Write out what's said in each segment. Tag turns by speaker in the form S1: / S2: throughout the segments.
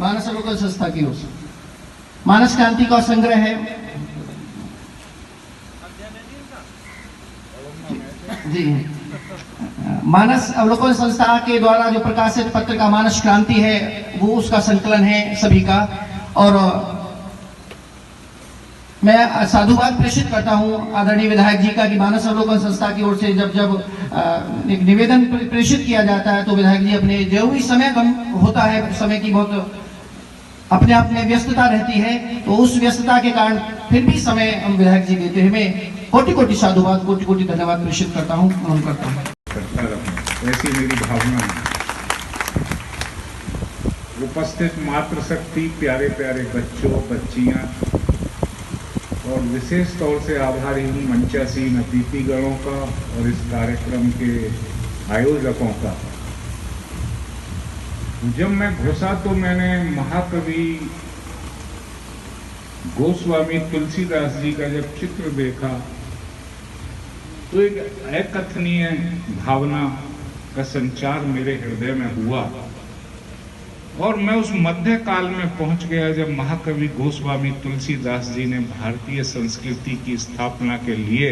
S1: मानस अवलोकन संस्था की ओर से मानस क्रांति का संग्रह है। जी, मानस अवलोकन संस्था के द्वारा जो प्रकाशित पत्रिका मानस क्रांति है वो उसका संकलन है सभी का। और मैं साधुवाद प्रेषित करता हूं आदरणीय विधायक जी का कि मानस अवलोकन संस्था की ओर से जब एक निवेदन प्रेषित किया जाता है तो विधायक जी अपने जो भी समय कम होता है, समय की बहुत अपने आप में व्यस्तता रहती है, तो उस व्यस्तता के कारण फिर भी समय हम विधायक जी देते हैं। मैं कोटि कोटि साधुवाद, कोटि कोटि धन्यवाद प्रेषित करता हूँ, नमन करता हूँ।
S2: ऐसी मेरी भावना है। उपस्थित मातृशक्ति, प्यारे प्यारे बच्चों, बच्चियां और विशेष तौर से आभारी हूँ मंचासीन अतिथिगणों का और इस कार्यक्रम के आयोजकों का। जब मैं घुसा तो मैंने महाकवि गोस्वामी तुलसीदास जी का जब चित्र देखा तो एक अकथनीय भावना का संचार मेरे हृदय में हुआ और मैं उस मध्य काल में पहुंच गया जब महाकवि गोस्वामी तुलसीदास जी ने भारतीय संस्कृति की स्थापना के लिए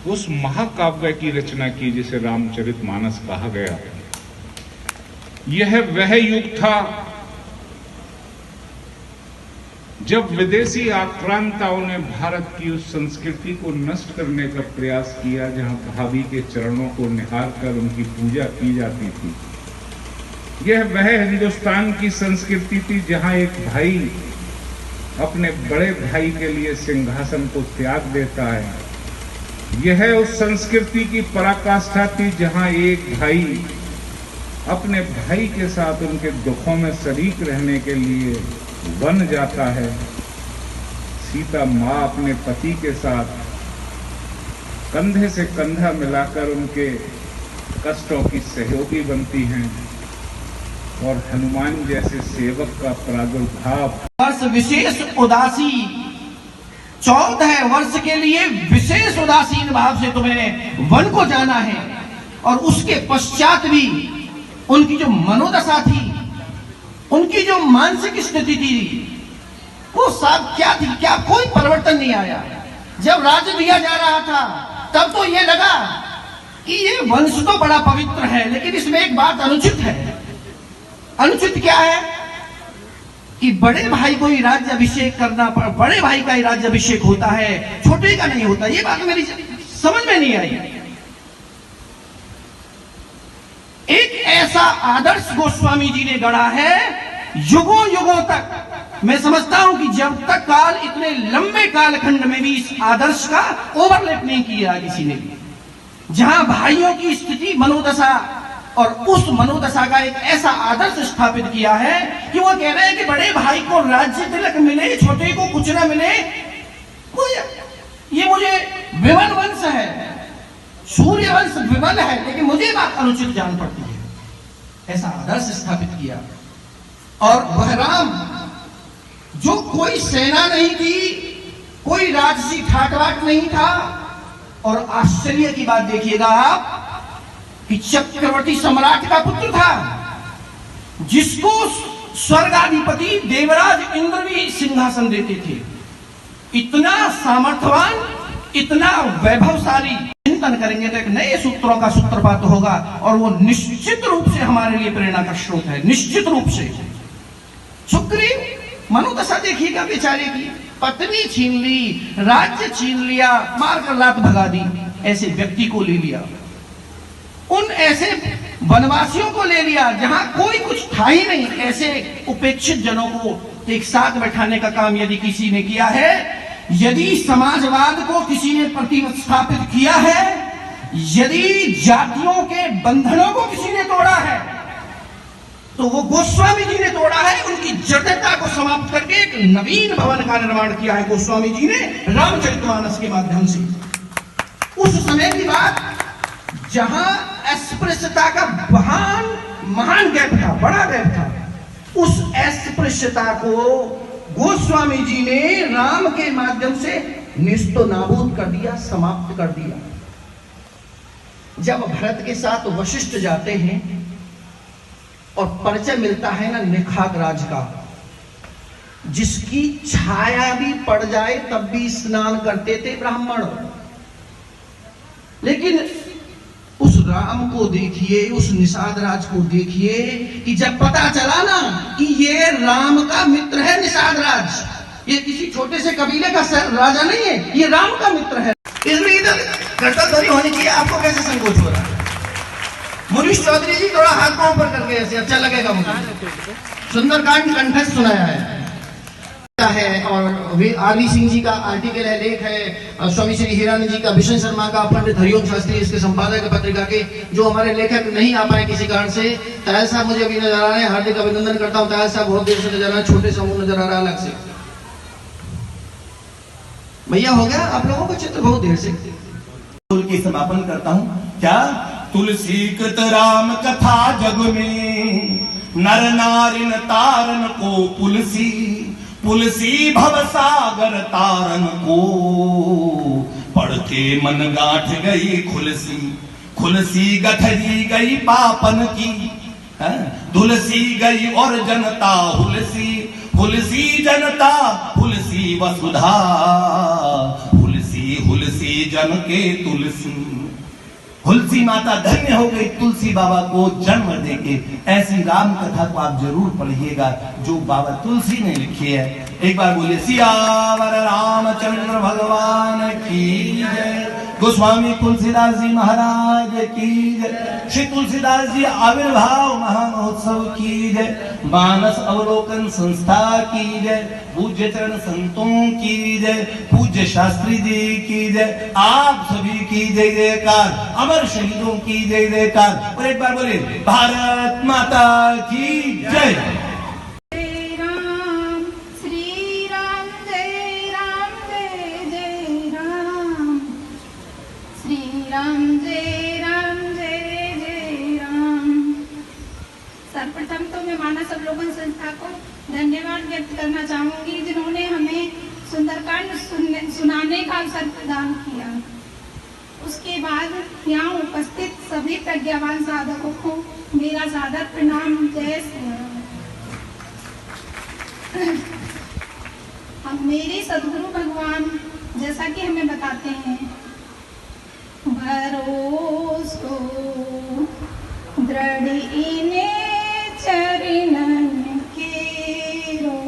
S2: उस महाकाव्य की रचना की जिसे रामचरितमानस कहा गया। यह वह युग था जब विदेशी आक्रांताओं ने भारत की उस संस्कृति को नष्ट करने का प्रयास किया जहां भाभी के चरणों को निहार कर उनकी पूजा की जाती थी। यह वह हिंदुस्तान की संस्कृति थी जहां एक भाई अपने बड़े भाई के लिए सिंहासन को त्याग देता है। यह उस संस्कृति की पराकाष्ठा थी जहां एक भाई अपने भाई के साथ उनके दुखों में शरीक रहने के लिए बन जाता है। सीता माँ अपने पति के साथ कंधे से कंधा मिलाकर उनके कष्टों की सहयोगी बनती हैं और हनुमान जैसे सेवक का प्रादुर्भाव।
S1: वर्ष विशेष उदासी 14 वर्ष के लिए विशेष उदासीन भाव से तुम्हें वन को जाना है और उसके पश्चात भी उनकी जो मनोदशा थी, उनकी जो मानसिक स्थिति थी वो सब क्या थी, क्या कोई परिवर्तन नहीं आया। जब राज्य दिया जा रहा था तब तो ये लगा कि ये वंश तो बड़ा पवित्र है, लेकिन इसमें एक बात अनुचित है। अनुचित क्या है कि बड़े भाई को ही राज्य अभिषेक करना, बड़े भाई का ही राज्य अभिषेक होता है, छोटे का नहीं होता। ये बात मेरी समझ में नहीं आई। एक ऐसा आदर्श गोस्वामी जी ने गढ़ा है युगों युगों तक। मैं समझता हूं कि जब तक काल, इतने लंबे कालखंड में भी इस आदर्श का ओवरलैप नहीं किया किसी ने भी, जहां भाइयों की स्थिति, मनोदशा और उस मनोदशा का एक ऐसा आदर्श स्थापित किया है कि वो कह रहे हैं कि बड़े भाई को राज्य तिलक मिले, छोटे को कुछ न मिले। ये मुझे विमल वंश है, सूर्य वंश विमल है, लेकिन मुझे बात अनुचित जान पड़ती है। ऐसा आदर्श स्थापित किया। और वह राम जो कोई सेना नहीं थी, कोई राजसी ठाटबाट नहीं था। और आश्चर्य की बात देखिएगा आप कि चक्रवर्ती सम्राट का पुत्र था, जिसको स्वर्गाधिपति देवराज इंद्र भी सिंहासन देते थे। इतना सामर्थ्यवान, इतना वैभवशाली। चिंतन करेंगे तो एक नए सूत्रों का सूत्रपात होगा और वो निश्चित रूप से हमारे लिए प्रेरणा का स्रोत है, निश्चित रूप से। सुग्रीव मनोदशा देखिएगा बेचारे की, पत्नी छीन ली, राज्य छीन लिया, मारकर लात भगा दी। ऐसे व्यक्ति को ले लिया, उन ऐसे वनवासियों को ले लिया जहां कोई कुछ था ही नहीं। ऐसे उपेक्षित जनों को एक साथ बैठाने का काम यदि किसी ने किया है, यदि समाजवाद को किसी ने प्रतिस्थापित किया है, यदि जातियों के बंधनों को किसी ने तोड़ा है, तो वो गोस्वामी जी ने तोड़ा है। उनकी जड़ता को समाप्त करके एक नवीन भवन का निर्माण किया है गोस्वामी जी ने रामचरितमानस के माध्यम से। उस समय की बात जहां अस्पृश्यता का महान गैप था, बड़ा गैप था, उस अस्पृश्यता को गोस्वामी जी ने राम के माध्यम से निस्तो नाबूद कर दिया, समाप्त कर दिया। जब भरत के साथ वशिष्ठ जाते हैं और परिचय मिलता है ना निखात राज का, जिसकी छाया भी पड़ जाए तब भी स्नान करते थे ब्राह्मण। लेकिन उस राम को देखिए, उस निषाद राज को देखिए कि जब पता चला ना कि ये राम का मित्र है निषाद राज, ये किसी छोटे से कबीले का राजा नहीं है, ये राम का मित्र है, इसलिए इधर कर्तव्य होनी चाहिए। आपको कैसे संकोच हो रहा है? मुनीश चौधरी जी थोड़ा हाथ को ऊपर करके ऐसे अच्छा लगेगा मुझे। सुंदरकांड कंठस्थ सुनाया है और आरवी सिंह जी का आर्टिकल है, लेख है, स्वामी श्री हीरानंद जी का, बिशन शर्मा का, पंडित हरिओम शास्त्री इसके संपादक है पत्रिका के, जो हमारे लेखक नहीं आ पाए किसी कारण से। तायल साहब मुझे अभी नजर आ रहे हैं, हार्दिक अभिनंदन करता हूँ। तायल साहब बहुत देर से नजर आ रहे हैं, छोटे समूह नजर आ रहा है अलग से। भैया हो गया आप लोगों का चित्र बहुत देर से।
S3: की समापन करता हूँ। क्या तुलसी कृत राम कथा जग में, नर नारिन तारन को पुलसी, पुलसी भव सागर तारन को, पढ़ते मन गांठ गई खुलसी, खुलसी गठरी गई पापन की, धुलसी गई और जनता हुलसी, हुलसी जनता हुलसी वसुधा, हुलसी हुलसी जन के तुलसी। हुलसी माता धन्य हो गई तुलसी बाबा को जन्म देके। ऐसी राम कथा को आप जरूर पढ़िएगा जो बाबा तुलसी ने लिखी है। एक बार बोलिए सियावर रामचंद्र भगवान की जय। गोस्वामी तुलसीदास जी महाराज की जय। श्री तुलसीदास जी आविर्भाव महामहोत्सव की जय। मानस अवलोकन संस्था की जय। पूज्य चरण संतों की जय। पूज्य शास्त्री जी की जय। आप सभी की जय जयकार। अमर शहीदों की जय जयकार। और एक बार बोले भारत माता की जय।
S4: सर्वप्रथम तो मैं मानस अवलोकन संस्था को धन्यवाद व्यक्त करना चाहूंगी, जिन्होंने हमें सुंदरकांड सुनाने का अवसर प्रदान किया। उसके बाद यहाँ उपस्थित सभी प्रज्ञावान साधकों को मेरा सादर प्रणाम। जय श्री राम। हम मेरे सदगुरु भगवान जैसा कि हमें बताते हैं, भरोसो दृढ़ इने चरणन केरो,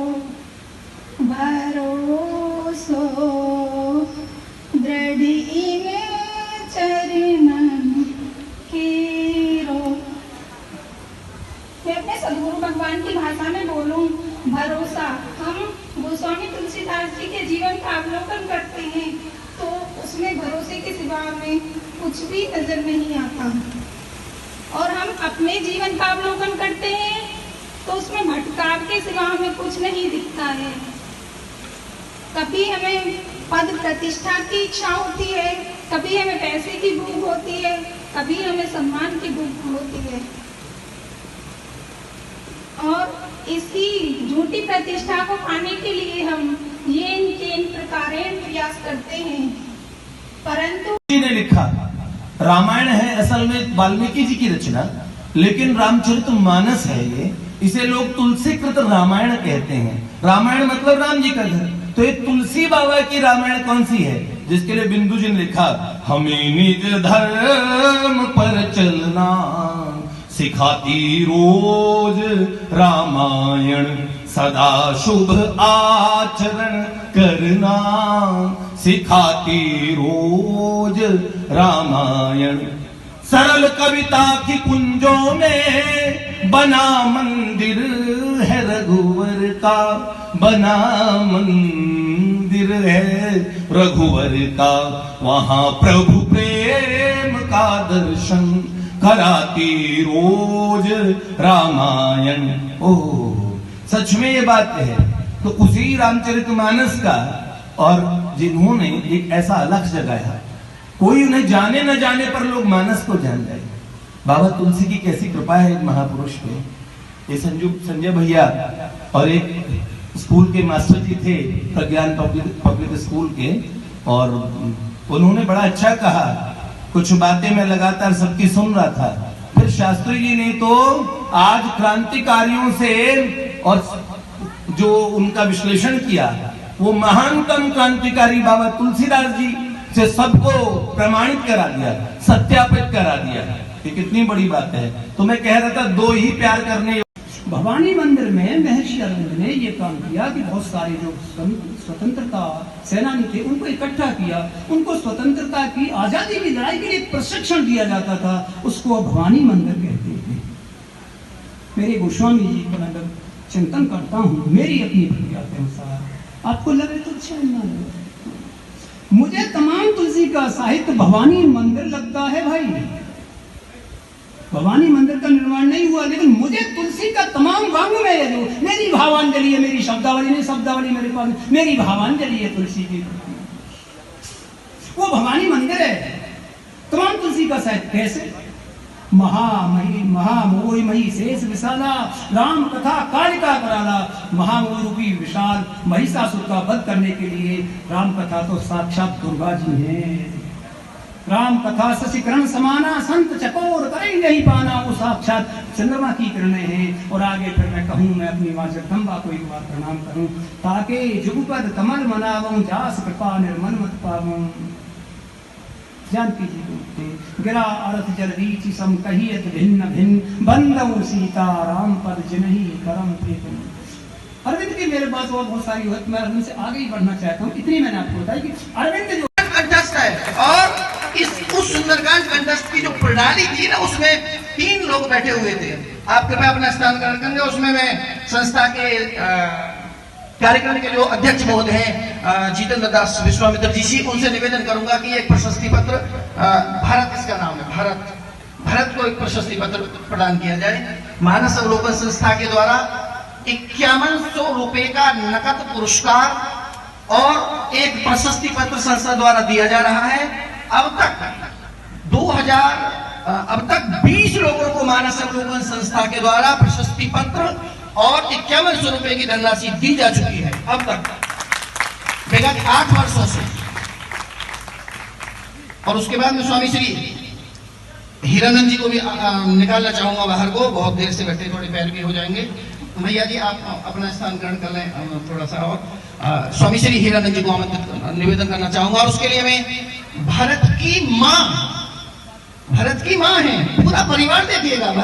S4: भरोसो दृढ़ इने चरणन केरो। मैं अपने सदगुरु भगवान की भाषा में बोलूं, भरोसा। हम गोस्वामी तुलसीदास जी के जीवन का अवलोकन करते हैं तो उसमें भरोसे के सिवा में कुछ भी नजर नहीं आता, और हम अपने जीवन का अवलोकन करते हैं तो उसमें भटकाव के सिवा हमें कुछ नहीं दिखता है। कभी हमें पद प्रतिष्ठा की इच्छा होती है, कभी हमें पैसे की भूख होती है, कभी हमें सम्मान की भूख होती है, और इसी झूठी प्रतिष्ठा को पाने के लिए हम ये इन प्रकारेण प्रयास करते हैं। परंतु
S3: ने लिखा रामायण है असल में वाल्मीकि जी की रचना, लेकिन रामचरितमानस है ये, इसे लोग तुलसीकृत रामायण कहते हैं। रामायण मतलब राम जी का घर, तो ये तुलसी बाबा की रामायण कौन सी है, जिसके लिए बिंदु जी ने लिखा हमें निज धर्म पर चलना सिखाती रोज रामायण, सदा शुभ आचरण करना सिखाती रोज रामायण। सरल कविता की कुंजों में बना मंदिर है रघुवर का, बना मंदिर है रघुवर का, वहां प्रभु प्रेम का दर्शन कराती रोज रामायण। ओह सच में ये बात है। तो उसी रामचरितमानस का, और जिन्होंने एक अलख अलग जगाया, कोई उन्हें जाने न जाने पर लोग मानस को जान जाए। बाबा तुलसी की कैसी कृपा है एक महापुरुष पे। ये संजय भैया और एक स्कूल के मास्टर जी थे, प्रज्ञान पब्लिक स्कूल के, और उन्होंने बड़ा अच्छा कहा। कुछ बातें मैं लगातार सबकी सुन रहा था, फिर शास्त्री जी ने तो आज क्रांतिकारियों से और जो उनका विश्लेषण किया, वो महानतम क्रांतिकारी बाबा तुलसीदास जी से सबको प्रमाणित करा दिया, सत्यापित करा दिया। ये कितनी बड़ी बात है। तो मैं कह रहा था दो ही प्यार करने।
S5: भवानी मंदिर में महर्षि अरविंद ने ये काम किया कि बहुत सारे जो स्वतंत्रता सेनानी थे उनको इकट्ठा किया, उनको स्वतंत्रता की आजादी की लड़ाई के लिए प्रशिक्षण दिया जाता था, उसको भवानी मंदिर कहते थे। मेरे गोस्वामी जी को अगर चिंतन करता हूँ मेरी अपनी प्रक्रिया के अनुसार, आपको लगे तो अच्छा ना लगे, मुझे तमाम तुलसी का साहित्य भवानी मंदिर लगता है भाई। भवानी मंदिर का निर्माण नहीं हुआ, लेकिन मुझे तुलसी का तमाम वाङ्मय है, जो मेरी भावांजलि है, मेरी शब्दावली नहीं, शब्दावली मेरे पास, मेरी भावांजलि है तुलसी की, वो भवानी मंदिर है। तमाम तुलसी का साहित्य कैसे महामही महामोहि मही शेष विशाला राम कथा कालिका कराला। महामोह रूपी विशाल महिषासुर का वध करने के लिए राम कथा तो साक्षात दुर्गा जी हैं। राम कथा शशि किरण समाना संत चकोर करे नहीं पाना, वो साक्षात चंद्रमा की किरणें हैं। और आगे फिर मैं कहूँ, मैं अपनी माँ जगदम्बा को एक बार प्रणाम करूँ, ताके जुगपद कमल मनावूं जास कृपा निर्मल मत पावूं। जानकी जी को गिरा अर्थ जल रीचि सम कहियत भिन्न भिन्न बंदऊ सीता राम पद जिनहि करम प्रीतम। अरविंद की मेरे पास और बहुत सारी होत, मैं अरविंद से आगे ही बढ़ना चाहता हूँ। इतनी मैंने आपको बताई कि अरविंद जो
S1: कंठस्थ है, और उस सुंदरकांड कंठस्थ की जो प्रणाली थी ना, उसमें 3 लोग बैठे हुए थे। आप कृपया अपना स्थान ग्रहण करेंगे। उसमें मैं संस्था के कार्यक्रम के जो अध्यक्ष महोदय हैं जितेंद्र दास विश्वामित्र जी से, उनसे निवेदन करूंगा कि एक प्रशस्ति पत्र, भारत इसका नाम है, भारत को एक प्रशस्ति पत्र प्रदान किया जाए। मानस अवलोकन संस्था के द्वारा 5100 रुपए का नकद पुरस्कार और एक प्रशस्ति पत्र संस्था द्वारा दिया जा रहा है। अब तक 20 लोगों को मानस अवलोकन संस्था के द्वारा प्रशस्ति पत्र और 5100 रुपए की धनराशि दी जा चुकी है अब तक, विगत 8 वर्षों से। और उसके बाद में स्वामी श्री हीरानंद जी को भी निकालना चाहूंगा बाहर को, बहुत देर से बैठे, थोड़े पैर भी हो जाएंगे। भैया जी आप अपना स्थान ग्रहण कर लें थोड़ा सा। और स्वामी श्री हीरानंद जी को आमंत्रित निवेदन करना चाहूंगा। और उसके लिए मैं भारत की माँ है, पूरा परिवार देखिएगा।